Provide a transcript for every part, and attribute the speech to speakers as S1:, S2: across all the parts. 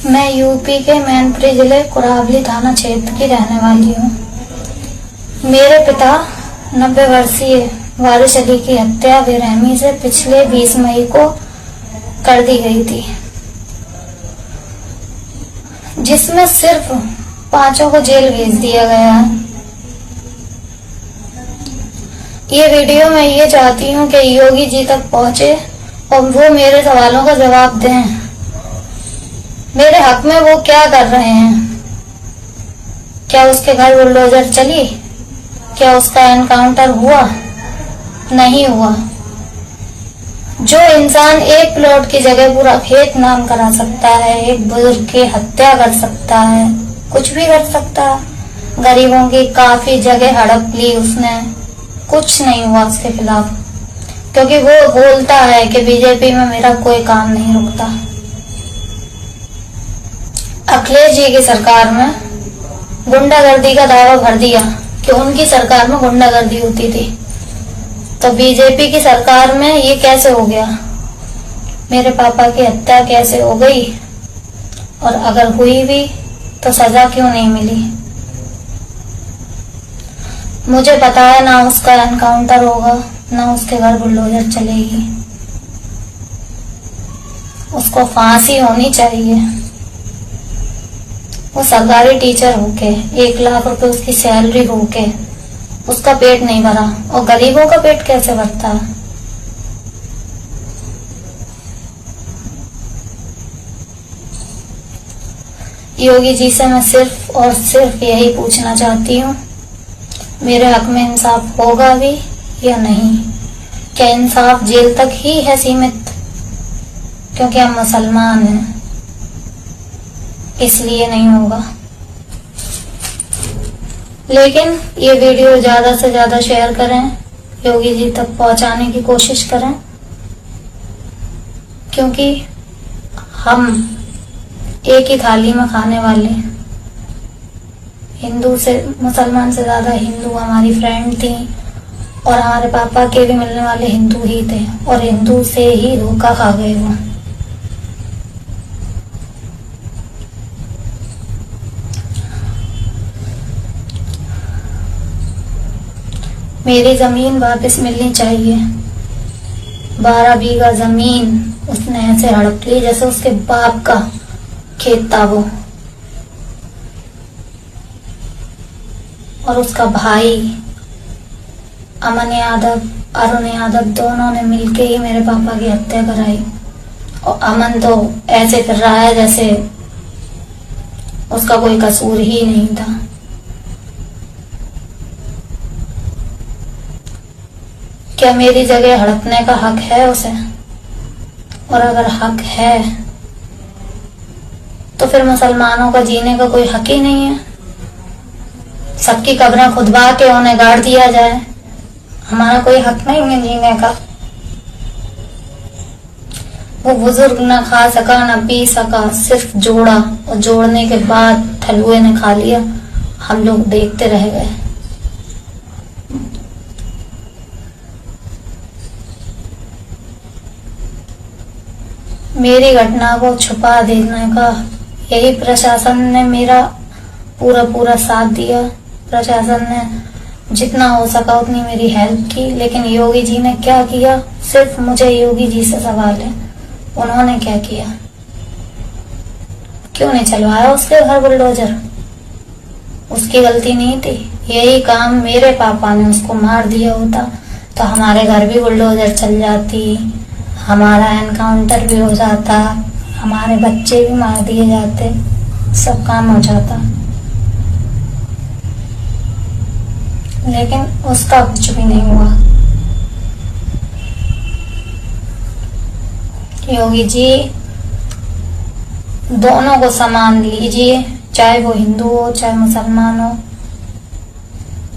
S1: मैं यूपी के मैनपुरी जिले कुरावली थाना क्षेत्र की रहने वाली हूँ। मेरे पिता 90 वर्षीय वारिस अली की हत्या बेरहमी से पिछले 20 मई को कर दी गई थी, जिसमें सिर्फ 5 को जेल भेज दिया गया है। ये वीडियो मैं ये चाहती हूँ कि योगी जी तक पहुँचे और वो मेरे सवालों का जवाब दें। मेरे हक में वो क्या कर रहे हैं? क्या उसके घर बुलडोजर चली? क्या उसका एनकाउंटर हुआ? नहीं हुआ। जो इंसान एक प्लॉट की जगह पूरा खेत नाम करा सकता है, एक बुजुर्ग की हत्या कर सकता है, कुछ भी कर सकता है। गरीबों की काफी जगह हड़प ली उसने, कुछ नहीं हुआ उसके खिलाफ, क्योंकि वो बोलता है कि बीजेपी में मेरा कोई काम नहीं रुकता। अखिलेश जी की सरकार में गुंडागर्दी का दावा भर दिया कि उनकी सरकार में गुंडागर्दी होती थी, तो बीजेपी की सरकार में ये कैसे हो गया? मेरे पापा की हत्या कैसे हो गई? और अगर हुई भी तो सजा क्यों नहीं मिली? मुझे पता है ना उसका एनकाउंटर होगा, ना उसके घर बुलडोजर चलेगी। उसको फांसी होनी चाहिए। वो सरकारी टीचर होके 1 लाख रुपए उसकी सैलरी होके उसका पेट नहीं भरा, और गरीबों का पेट कैसे भरता है? योगी जी से मैं सिर्फ और सिर्फ यही पूछना चाहती हूँ, मेरे हक में इंसाफ होगा भी या नहीं? क्या इंसाफ जेल तक ही है सीमित? क्योंकि हम मुसलमान हैं, इसलिए नहीं होगा। लेकिन ये वीडियो ज्यादा से ज्यादा शेयर करें, योगी जी तक पहुंचाने की कोशिश करें, क्योंकि हम एक ही थाली में खाने वाले। हिंदू से मुसलमान से ज्यादा हिंदू हमारी फ्रेंड थी, और हमारे पापा के भी मिलने वाले हिंदू ही थे, और हिंदू से ही धोखा खा गए वो। मेरी जमीन वापस मिलनी चाहिए। 12 बीघा जमीन उसने ऐसे हड़प ली जैसे उसके बाप का खेत था वो। और उसका भाई अमन यादव, अरुण यादव, दोनों ने मिलके ही मेरे पापा की हत्या कराई। और अमन तो ऐसे कर रहा है जैसे उसका कोई कसूर ही नहीं था। क्या मेरी जगह हड़पने का हक है उसे? और अगर हक है तो फिर मुसलमानों का जीने का कोई हक ही नहीं है। सबकी कब्रें खुदवा के उन्हें गाड़ दिया जाए, हमारा कोई हक नहीं है जीने का। वो बुजुर्ग ना खा सका ना पी सका, सिर्फ जोड़ा, और जोड़ने के बाद थलुए ने खा लिया। हम लोग देखते रह गए। मेरी घटना को छुपा देने का यही प्रशासन ने मेरा पूरा साथ दिया। प्रशासन ने जितना हो सका उतनी मेरी हेल्प की, लेकिन योगी जी ने क्या किया? सिर्फ मुझे योगी जी से सवाल है, उन्होंने क्या किया? क्यों नहीं चलवाया उसके घर बुलडोजर? उसकी गलती नहीं थी। यही काम मेरे पापा ने उसको मार दिया होता तो हमारे घर भी बुलडोजर चल जाती, हमारा एनकाउंटर भी हो जाता, हमारे बच्चे भी मार दिए जाते, सब काम हो जाता। लेकिन उसका कुछ भी नहीं हुआ। योगी जी दोनों को समान लीजिए, चाहे वो हिंदू हो चाहे मुसलमान हो।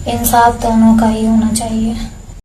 S1: इंसाफ दोनों का ही होना चाहिए।